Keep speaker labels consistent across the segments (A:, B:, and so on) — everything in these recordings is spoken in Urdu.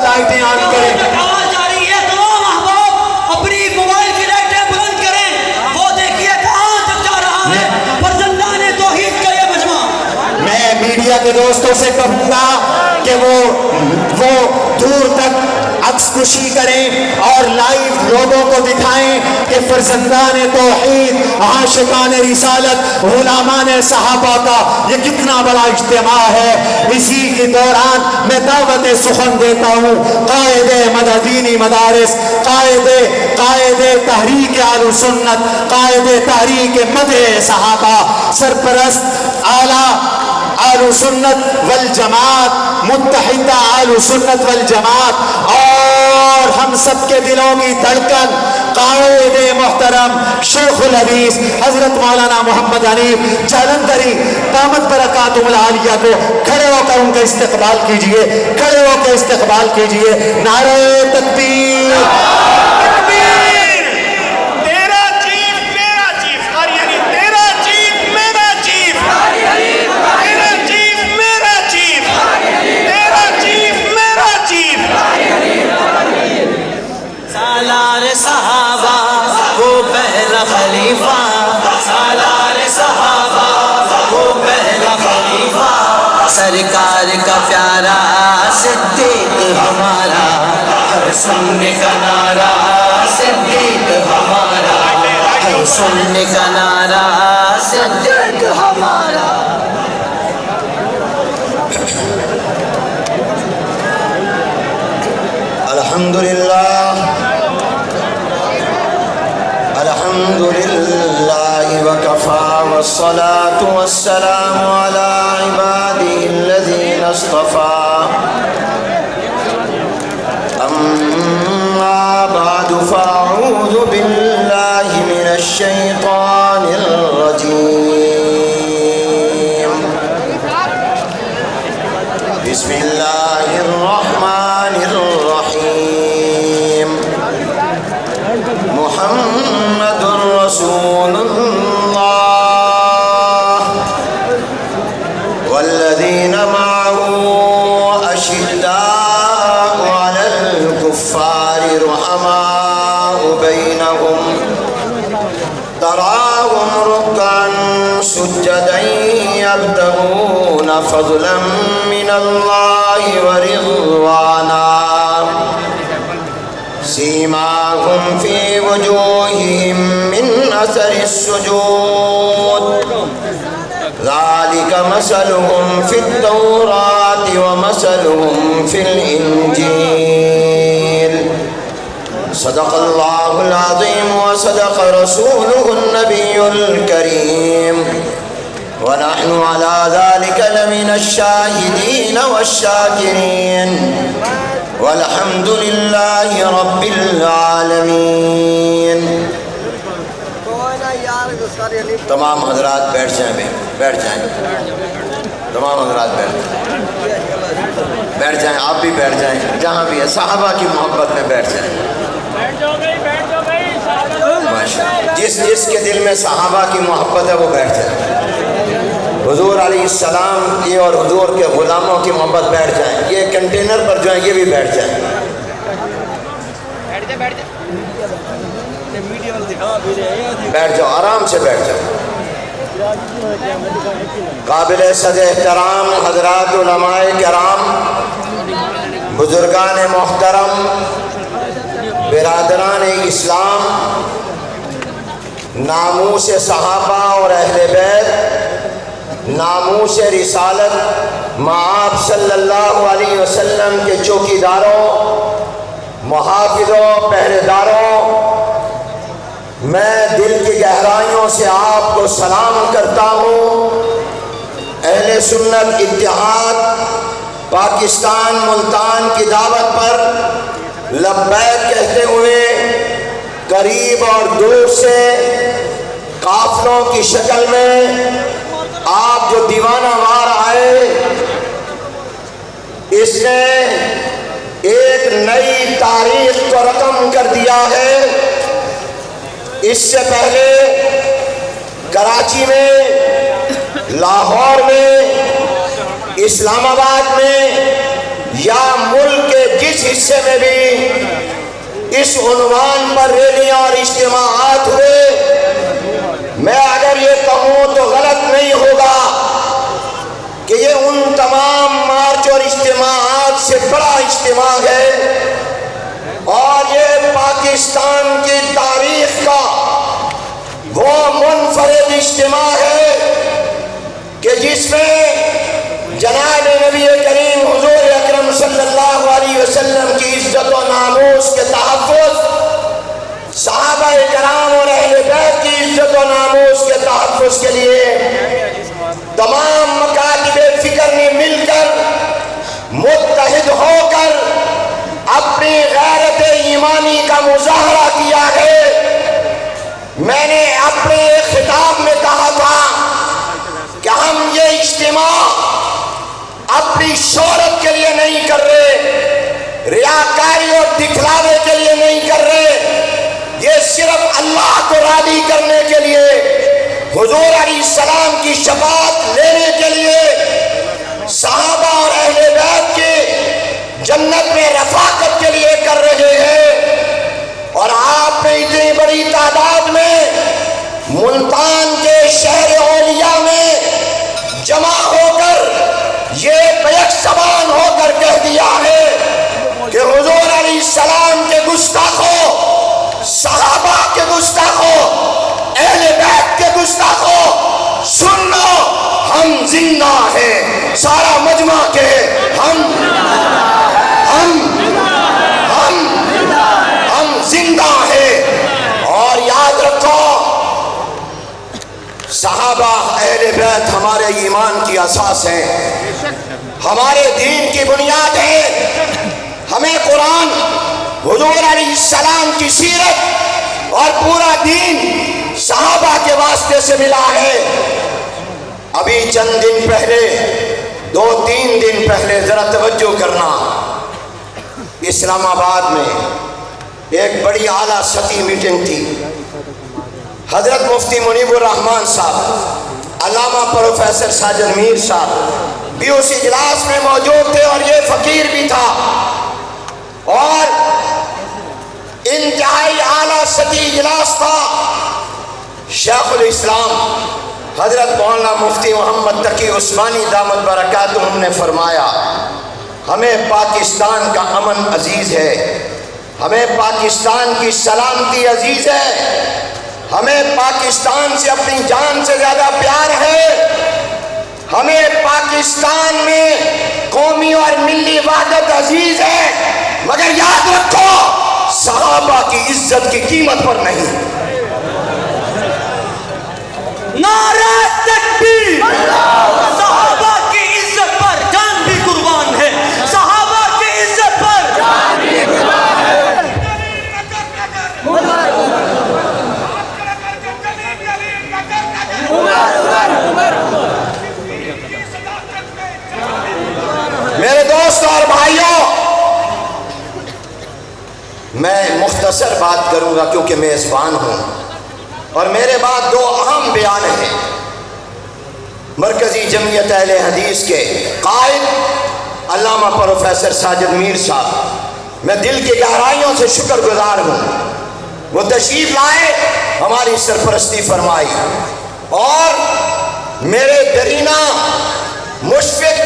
A: لائٹیں آن کریں.
B: آواز جاری ہے. تمام احباب اپنی موبائل کی لائٹیں بلند کریں. وہ دیکھیے کہاں تک جا رہا ہے فرزندان توحید کا یہ مجمع.
A: میں میڈیا کے دوستوں سے کہوں گا کہ وہ دور تک عکس کشی کریں اور لائیو لوگوں کو دکھائیں کہ فرزندان توحید، عاشقان رسالت، غلامان صحابہ کا یہ کتنا بڑا اجتماع ہے. اسی کے دوران میں دعوت سخن دیتا ہوں قائد مددینی مدارس، قائد تحریک اہل سنت، قائد تحریک مدح صحابہ، سرپرست اعلیٰ اہل سنت والجماعت، متحدہ اہل سنت والجماعت، اور ہم سب کے دلوں کی دھڑکن قائد محترم شیخ الحدیث حضرت مولانا محمد حنیف جالندھری دامت برکاتہم العالیہ کو کھڑے ہو کر ان کا استقبال کیجئے. کھڑے ہو کر استقبال کیجئے. نعرہ تکبیر.
B: سالار صحابہ وہ پہلا خلیفہ، سالار صحابہ وہ پہلا خلیفہ، سرکار کا پیارا صدیق ہمارا، ہر سننے کا نعرہ صدیق ہمارا، ہر سننے کا نعرہ صدیق ہمارا.
A: الحمدللہ وکفا والصلاة والسلام على عباده الذين اصطفى. أما بعد فأعوذ بالله من الشيطان الرجيم. بسم الله الرحمن الرحيم. محمد رسول الله والذين معه أشداء على الكفار رحماء بينهم تراهم ركعا سجدا يبتغون فضلا من الله ورضوانا سيماهم في وجوههم من أثر السجود ذلك مثلهم في التوراة ومثلهم في الإنجيل. صدق الله العظيم وصدق رسوله النبي الكريم ونحن على ذلك لمن الشاهدين والشاكرين والحمد لله رب العالمین. تمام حضرات بیٹھ جائیں. بیٹھ جائیں. تمام حضرات بیٹھ جائیں. آپ بھی بیٹھ جائیں. جہاں بھی ہے صحابہ کی محبت میں بیٹھ جائیں. جس کے دل میں صحابہ کی محبت ہے وہ بیٹھ جائیں. حضور علیہ السلام کی اور حضور کے غلاموں کی محبت بیٹھ جائیں. یہ کنٹینر پر جو ہیں یہ بھی بیٹھ جائیں. بیٹھ جاؤ. آرام سے بیٹھ جاؤ. قابل صد احترام حضرات علماء کرام، بزرگان محترم، برادران اسلام، ناموس صحابہ اور اہل بیت، ناموس رسالت، آپ صلی اللہ علیہ وسلم کے چوکیداروں، محافظوں، پہرے داروں، میں دل کی گہرائیوں سے آپ کو سلام کرتا ہوں. اہل سنت اتحاد پاکستان ملتان کی دعوت پر لبیک کہتے ہوئے قریب اور دور سے قافلوں کی شکل میں آپ جو دیوانہ وار آئے، اس نے ایک نئی تاریخ کو رقم کر دیا ہے. اس سے پہلے کراچی میں، لاہور میں، اسلام آباد میں یا ملک کے جس
C: جس عنوان پر ریلیاں اور اجتماعات ہوئے، میں اگر یہ کہوں تو غلط نہیں ہوگا کہ یہ ان تمام مارچ اور اجتماعات سے بڑا اجتماع ہے، اور یہ پاکستان کی تاریخ کا وہ منفرد اجتماع ہے کہ جس میں جناب نبی کریم حضور اکرم صلی اللہ علیہ وسلم کی عزت و ناموس کے تحفظ، صحابہ کرام اور اہل بیت کی عزت و ناموس کے تحفظ کے لیے تمام مکاتب فکر نے مل کر متحد ہو کر اپنی غیرت ایمانی کا مظاہرہ کیا ہے۔ میں نے اپنے خطاب میں کہا تھا کہ ہم یہ اجتماع اپنی شہرت کے لیے نہیں کر رہے، ریاکاری اور دکھلاوے کے لیے نہیں کر رہے، یہ صرف اللہ کو راضی کرنے کے لیے، حضور علیہ السلام کی شفاعت لینے کے لیے، صحابہ اور اہل بیت کی جنت میں رفاقت کے لیے کر رہے ہیں۔ اور آپ نے اتنی بڑی تعداد میں ملتان کے شہر اولیاء میں جمع ہو کر یہ بیک زبان ہو کر کہہ دیا ہے کہ حضور علیہ السلام کے گستاخوں، صحابہ کے گستاخوں، اہل بیت کے گستاخوں، سن لو، ہم زندہ ہیں، سارا مجمع کے ہم زندہ ہیں۔ اور یاد رکھو، صحابہ اہل بیت ہمارے ایمان کی اساس ہیں، ہمارے دین کی بنیاد ہے۔ ہمیں قرآن، حضور علیہ السلام کی سیرت اور پورا دین صحابہ کے واسطے سے ملا ہے۔ ابھی چند دن پہلے، 2-3 دن پہلے، ذرا توجہ کرنا، اسلام آباد میں ایک بڑی اعلیٰ سطحی میٹنگ تھی۔ حضرت مفتی منیب الرحمان صاحب، علامہ پروفیسر ساجد میر صاحب بھی اس اجلاس میں موجود تھے، اور یہ فقیر بھی تھا، اور انتہائی اعلیٰ سطحی اجلاس تھا۔ شیخ الاسلام حضرت مولانا مفتی محمد تقی عثمانی دامت برکاتہم نے فرمایا، ہمیں پاکستان کا امن عزیز ہے، ہمیں پاکستان کی سلامتی عزیز ہے، ہمیں پاکستان سے اپنی جان سے زیادہ پیار ہے، ہمیں پاکستان میں قومی اور ملی وحدت عزیز ہے، مگر یاد رکھو صحابہ کی عزت کی قیمت پر نہیں۔
B: نعرہ تکبیر! صحابہ کی عزت پر جان بھی قربان ہے، صحابہ کی عزت پر جان بھی قربان ہے۔
C: میرے دوست اور بھائیوں، میں مختصر بات کروں گا کیونکہ میزبان ہوں، اور میرے بعد 2 اہم بیان ہیں۔ مرکزی جمعیت اہل حدیث کے قائد علامہ پروفیسر ساجد میر صاحب، میں دل کی گہرائیوں سے شکر گزار ہوں، وہ تشریف لائے، ہماری سرپرستی فرمائی، اور میرے درینہ مشفق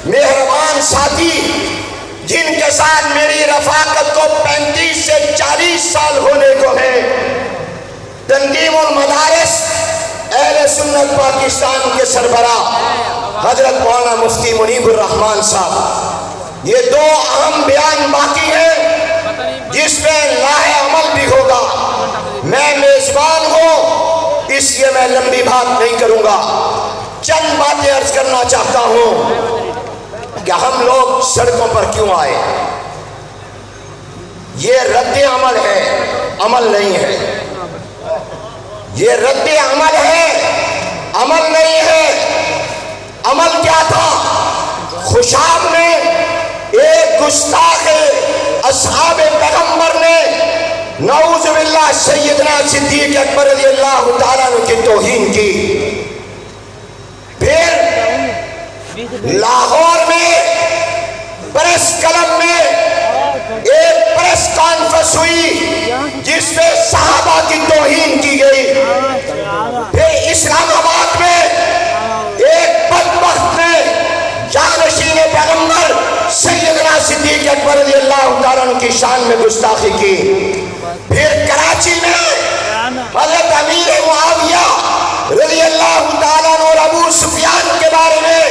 C: مہربان ساتھی، جن کے ساتھ میری رفاقت کو 35 سے 40 سال ہونے کو ہے، تنظیم المدارس اہل سنت پاکستان کے سربراہ حضرت مولانا مفتی منیب الرحمان صاحب، یہ 2 اہم بیان باقی ہیں جس میں لاہ عمل بھی ہوگا۔ میں میزبان ہوں، اس لیے میں لمبی بات نہیں کروں گا، چند باتیں عرض کرنا چاہتا ہوں کہ ہم لوگ سڑکوں پر کیوں آئے۔ یہ رد عمل ہے، عمل نہیں ہے، یہ رد عمل ہے، عمل نہیں ہے۔ عمل کیا تھا؟ خوشاب نے ایک گستاخ اصحاب پیغمبر نے نعوذ باللہ سیدنا صدیق اکبر رضی اللہ تعالیٰ عنہ کی توہین کی۔ پھر لاہور میں پریس کلب میں ایک پریس کانفرنس ہوئی، تعالیٰ عنہ کی شان میں گستاخی کی. پھر کراچی میں حضرت امیر معاویہ رضی اللہ تعالیٰ عنہ اور ابو سفیان کے بارے میں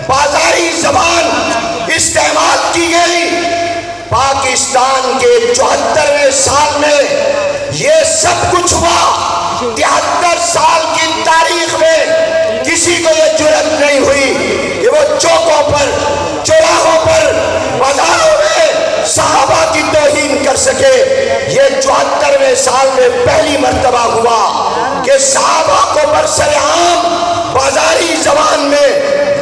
C: بازاری زبان استعمال کی گئی. پاکستان کے 74ویں سال میں یہ سب کچھ ہوا. 73 سال کی تاریخ میں کسی کو یہ جرأت نہیں ہوئی کہ وہ چوکوں پر، چوراہوں پر، بازاروں میں صحابہ کی توہین کر سکے. یہ 74ویں سال میں پہلی مرتبہ ہوا کہ صحابہ کو برسرعام بازاری زبان میں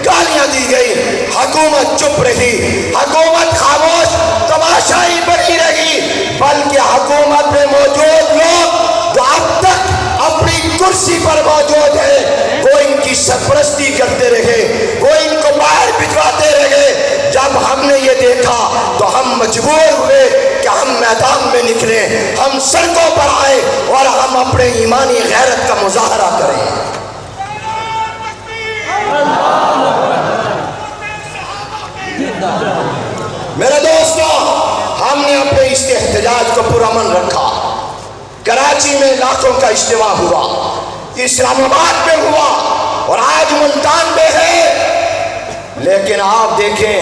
C: گالیاں دی گئی. حکومت چپ رہی، حکومت خاموش تماشائی بنی رہی، بلکہ حکومت میں موجود لوگ جو اب تک اپنی کرسی پر موجود ہیں وہ ان کی سرپرستی کرتے رہے، وہ ان کو باہر بھجواتے رہے. جب ہم نے یہ دیکھا تو ہم مجبور ہوئے کہ ہم میدان میں نکلیں، ہم سڑکوں پر آئے اور ہم اپنے ایمانی غیرت کا مظاہرہ کریں. میرے دوستو، ہم نے اپنے اس احتجاج کو پرامن رکھا. کراچی میں لاکھوں کا اجتماع ہوا، اسلام آباد میں ہوا اور آج ملتان میں ہے، لیکن آپ دیکھیں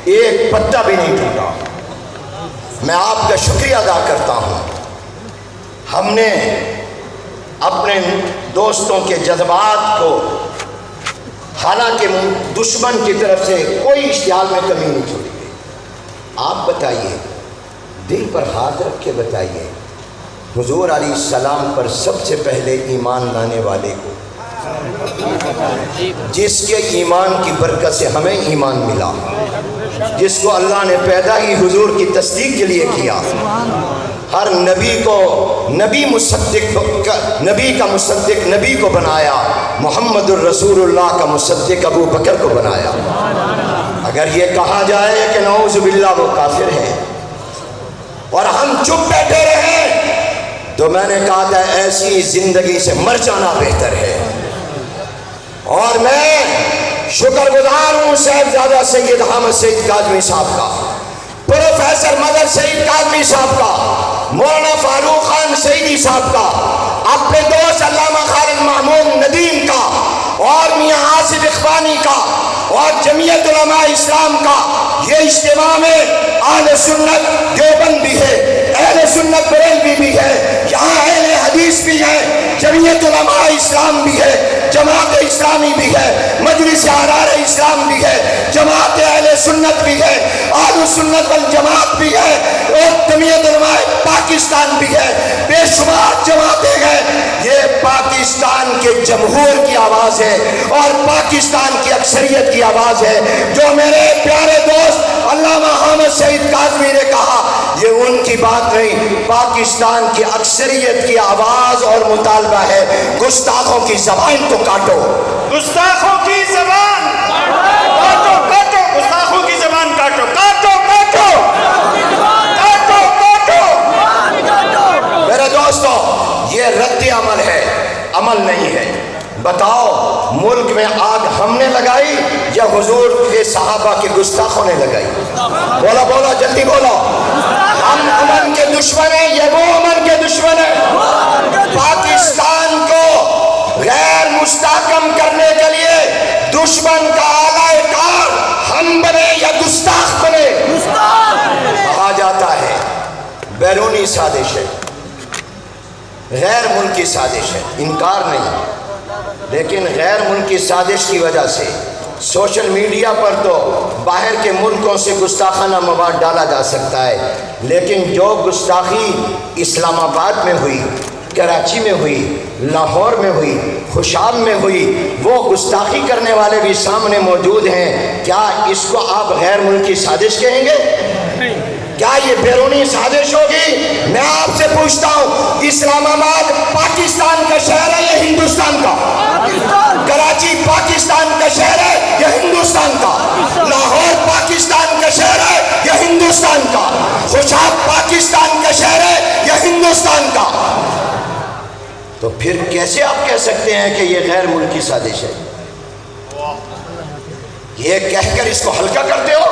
C: ایک پتا بھی نہیں ٹوٹا. میں آپ کا شکریہ ادا کرتا ہوں. ہم نے اپنے دوستوں کے جذبات کو، حالانکہ دشمن کی طرف سے کوئی اشتعال میں کمی نہیں چھوڑی. آپ بتائیے، دل پر ہاتھ رکھ کے بتائیے، حضور علیہ السلام پر سب سے پہلے ایمان لانے والے کو، جس کے ایمان کی برکت سے ہمیں ایمان ملا، جس کو اللہ نے پیدا ہی حضور کی تصدیق کے لیے کیا، ہر نبی کو نبی کا مصدق نبی کو بنایا، محمد الرسول اللہ کا مصدق ابو بکر کو بنایا. اگر یہ کہا جائے کہ نعوذ باللہ وہ کافر ہے اور ہم چپ بیٹھے رہیں تو میں نے کہا تھا ایسی زندگی سے مر جانا بہتر ہے. اور میں شکر گزار ہوں صاحبزادہ سید حامد سعید کاظمی صاحب کا، پروفیسر مدر سعید کاظمی صاحب کا، مولانا فاروق خان سعیدی صاحب کا، اپنے دوست علامہ خالد محمود ندیم کا، اور میاں آصف اخوانی کا، اور جمعیت علماء اسلام کا. یہ اجتماع میں اہل سنت دیوبند بھی ہے، اہل سنت بریلوی بھی ہے، یہاں اہل حدیث بھی ہے، جمعیت علماء اسلام بھی ہے، جماعت اسلامی بھی ہے، مجلس احرار اسلام بھی ہے، جماعت اہل سنت بھی ہے، اہل سنت والجماعت بھی ہے، اور جمعیت علماء پاکستان بھی ہے. بے شمار جماعتیں ہیں. یہ پاکستان کے جمہور کی آواز ہے اور پاکستان کی اکثریت کی آواز ہے. جو میرے پیارے دوست علامہ حامد سعید کاظمی نے کہا، یہ ان کی بات نہیں، پاکستان کی اکثریت کی آواز اور مطالبہ ہے. گستاخوں کی زبان تو کاٹو،
D: گستاخوں کی زبان کاٹو، کاٹو، گستاخوں کی زبان کاٹو، کاٹو، کاٹو، کاٹو، کاٹو.
C: میرے دوستو، یہ رد عمل ہے، عمل نہیں ہے. بتاؤ ملک میں آگ ہم نے لگائی یا حضور کے صحابہ کے گستاخوں نے لگائی؟ بولا بولا جلدی بولو. ہم امن کے دشمن ہیں، یہ وہ امن کے دشمن ہیں. پاکستان کو غیر مستحکم کرنے کے لیے دشمن کا آلہ کار ہم بنے یا گستاخ بنے. کہا جاتا ہے بیرونی سازش ہے، غیر ملکی سازش ہے، انکار نہیں، لیکن غیر ملکی سازش کی وجہ سے سوشل میڈیا پر تو باہر کے ملکوں سے گستاخانہ مواد ڈالا جا سکتا ہے، لیکن جو گستاخی اسلام آباد میں ہوئی، کراچی میں ہوئی، لاہور میں ہوئی، خوشام میں ہوئی، وہ گستاخی کرنے والے بھی سامنے موجود ہیں. کیا اس کو آپ غیر ملکی سازش کہیں گے؟ کیا یہ بیرونی سازش ہوگی؟ میں آپ سے پوچھتا ہوں، اسلام آباد پاکستان کا شہر ہے یا ہندوستان کا؟ کراچی پاکستان کا شہر ہے یا ہندوستان کا؟ لاہور پاکستان کا شہر ہے یا ہندوستان کا؟ خوشاب پاکستان کا شہر ہے یا ہندوستان کا؟ تو پھر کیسے آپ کہہ سکتے ہیں کہ یہ غیر ملکی سازش ہے؟ یہ کہہ کر اس کو ہلکا کرتے ہو.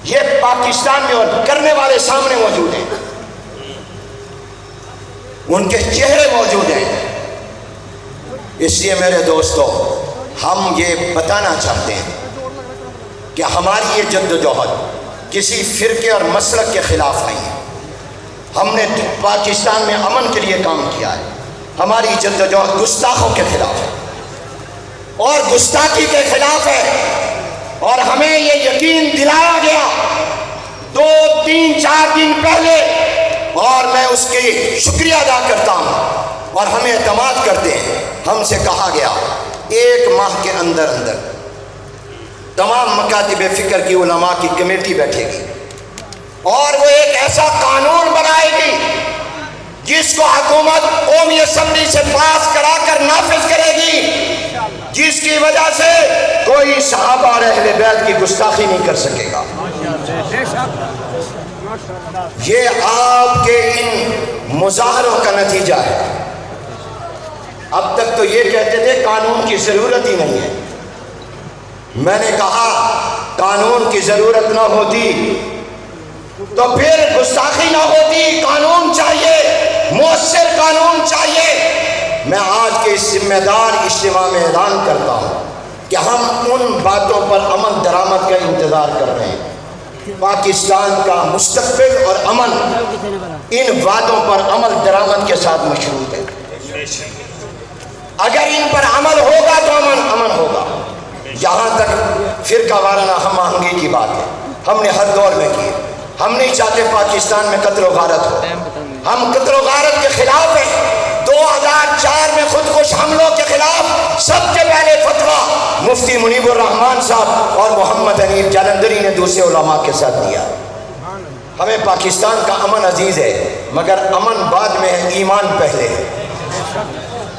C: یہ پاکستان میں اور کرنے والے سامنے موجود ہیں، ان کے چہرے موجود ہیں۔ اس لیے میرے دوستو، ہم یہ بتانا چاہتے ہیں کہ ہماری یہ جد و جہد کسی فرقے اور مسلک کے خلاف نہیں ہے۔ ہم نے پاکستان میں امن کے لیے کام کیا ہے۔ ہماری جد و جہد گستاخوں کے خلاف ہے اور گستاخی کے خلاف ہے، اور ہمیں یہ یقین دلایا گیا 2 3 4 دن پہلے، اور میں اس کی شکریہ ادا کرتا ہوں اور ہمیں اعتماد کرتے ہیں۔ ہم سے کہا گیا 1 ماہ کے اندر اندر تمام مکاتب فکر کی علماء کی کمیٹی بیٹھے گی اور وہ ایک ایسا قانون بنائے گی جس کو حکومت قومی اسمبلی سے پاس کرا کر نافذ کرے گی، جس کی وجہ سے کوئی صحابہ اور اہل بیت کی گستاخی نہیں کر سکے گا۔ یہ آپ کے ان مظاہروں کا نتیجہ ہے۔ اب تک تو یہ کہتے تھے قانون کی ضرورت ہی نہیں ہے۔ میں نے کہا قانون کی ضرورت نہ ہوتی تو پھر گستاخی نہ ہوتی، قانون چاہیے، مؤثر قانون چاہیے۔ میں آج کے اس ذمہ دار اجتماع میں اعلان کرتا ہوں کہ ہم ان باتوں پر عمل درآمد کا انتظار کر رہے ہیں۔ پاکستان کا مستقبل اور امن ان وعدوں پر عمل درآمد کے ساتھ مشروط ہے۔ اگر ان پر عمل ہوگا تو امن ہوگا۔ جہاں تک فرقہ وارانہ ہم آہنگی کی بات ہے، ہم نے ہر دور میں کی۔ ہم نہیں چاہتے پاکستان میں قتل و غارت ہو، ہم قتل و غارت کے خلاف ہیں۔ 2004 میں خودکش حملوں کے خلاف سب سے پہلے فتویٰ مفتی منیب الرحمان صاحب اور محمد حنیف جالندری نے دوسرے علماء کے ساتھ دیا۔ ہمیں پاکستان کا امن عزیز ہے، مگر امن بعد میں ہے، ایمان پہلے ہے۔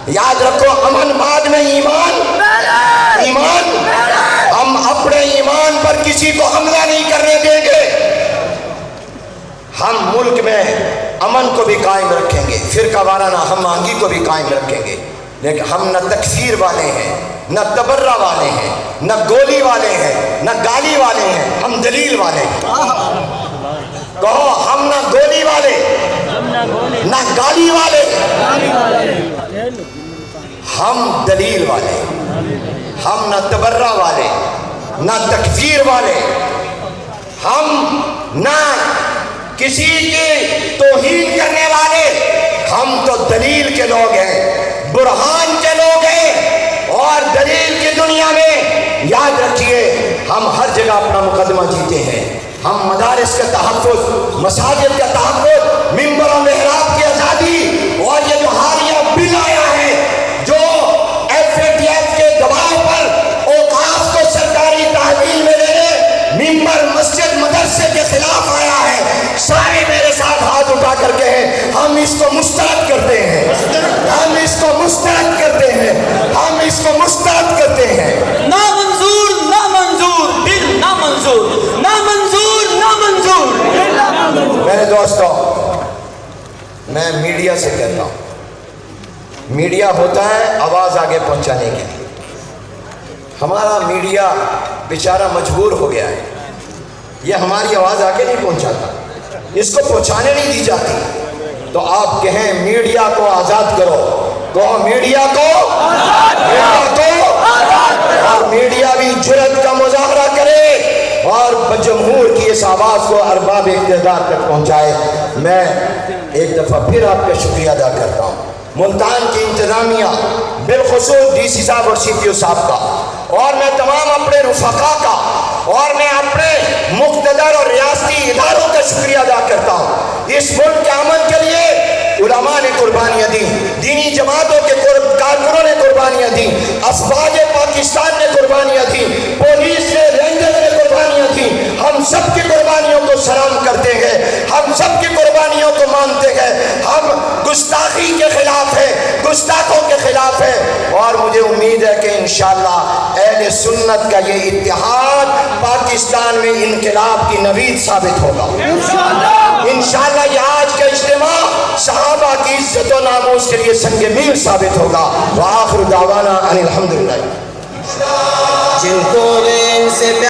C: یاد رکھو، امن بعد میں، ایمان۔ ہم اپنے ایمان پر کسی کو حملہ نہیں کرنے دیں گے۔ ہم ملک میں امن کو بھی قائم رکھیں گے، فرقہ وارانہ ہم آہنگی کو بھی قائم رکھیں گے، لیکن ہم نہ تکفیر والے ہیں، نہ تبرہ والے ہیں، نہ گولی والے ہیں، نہ گالی والے ہیں، ہم دلیل والے ہیں۔ کہو، ہم نہ گولی والے، نہ گالی والے، ہم دلیل والے، ہم نہ تبرہ والے، نہ تکفیر والے، ہم نہ کسی کی توہین کرنے والے، ہم تو دلیل کے لوگ ہیں، برہان کے لوگ ہیں، اور دلیل کی دنیا میں یاد رکھیے ہم ہر جگہ اپنا مقدمہ جیتے ہیں۔ ہم مدارس کا تحفظ، مساجد کا تحفظ، ممبر و محراب کی آزادی، اور یہ جو حالیہ بل آیا ہے جو FATF کے دباؤ پر اوقاف کو سرکاری تحویل میں لینے ممبر مسجد مدرسے کے خلاف آیا ہے، سارے میرے ساتھ ہاتھ اٹھا کر کہیں ہم اس کو مسترد کرتے ہیں، ہم اس کو مسترد کرتے ہیں، ہم اس کو مسترد کرتے ہیں۔
B: نامنظور، نامنظور، بل نامنظور، نامنظور، نامنظور۔
C: میرے دوستو، میں میڈیا سے کہتا ہوں، میڈیا ہوتا ہے آواز آگے پہنچانے کے لیے۔ ہمارا میڈیا بیچارہ مجبور ہو گیا ہے، یہ ہماری آواز آگے نہیں پہنچاتا، اس کو پہنچانے نہیں دی جاتی۔ تو آپ کہیں میڈیا کو آزاد کرو، کہو میڈیا کو آزاد کرو، اور میڈیا بھی جرأت کا مظاہرہ کرے اور جمہور کی اس آواز کو ارباب اقتدار تک پہنچائے۔ میں ایک دفعہ پھر آپ کا شکریہ ادا کرتا ہوں، ملتان کی انتظامیہ، بالخصوص DC صاحب اور CPO صاحب کا، اور میں تمام اپنے رفقا کا، اور میں اپنے مقتدر اور ریاستی اداروں کا شکریہ ادا کرتا ہوں۔ اس ملک کے امن کے لیے علماء نے قربانیاں دی، دینی جماعتوں کے کارکنوں نے قربانیاں دی، افواج پاکستان نے قربانیاں دی، پولیس نے، رینجر نے قربانیاں دی۔ ہم سب کی قربانیوں کو سلام کرتے ہیں، ہم سب کی قربانیوں کو مانتے ہیں۔ ہم گستاخی کے خلاف ہیں، گستاخوں کے خلاف ہیں، اور مجھے امید ہے کہ انشاءاللہ اہل سنت کا یہ اتحاد پاکستان میں انقلاب کی نوید ثابت ہوگا انشاءاللہ۔ یہ آج کا اجتماع صحابہ کی عزت و ناموس کے لیے سنگ میل ثابت ہوگا۔ وآخر دعوانا ان الحمدللہ۔
B: جن کو